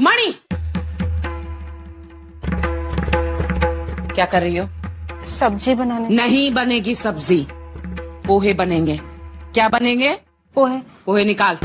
मणि, क्या कर रही हो? सब्जी बनाने। नहीं बनेगी सब्जी, पोहे बनेंगे। क्या बनेंगे? पोहे। पोहे निकाल।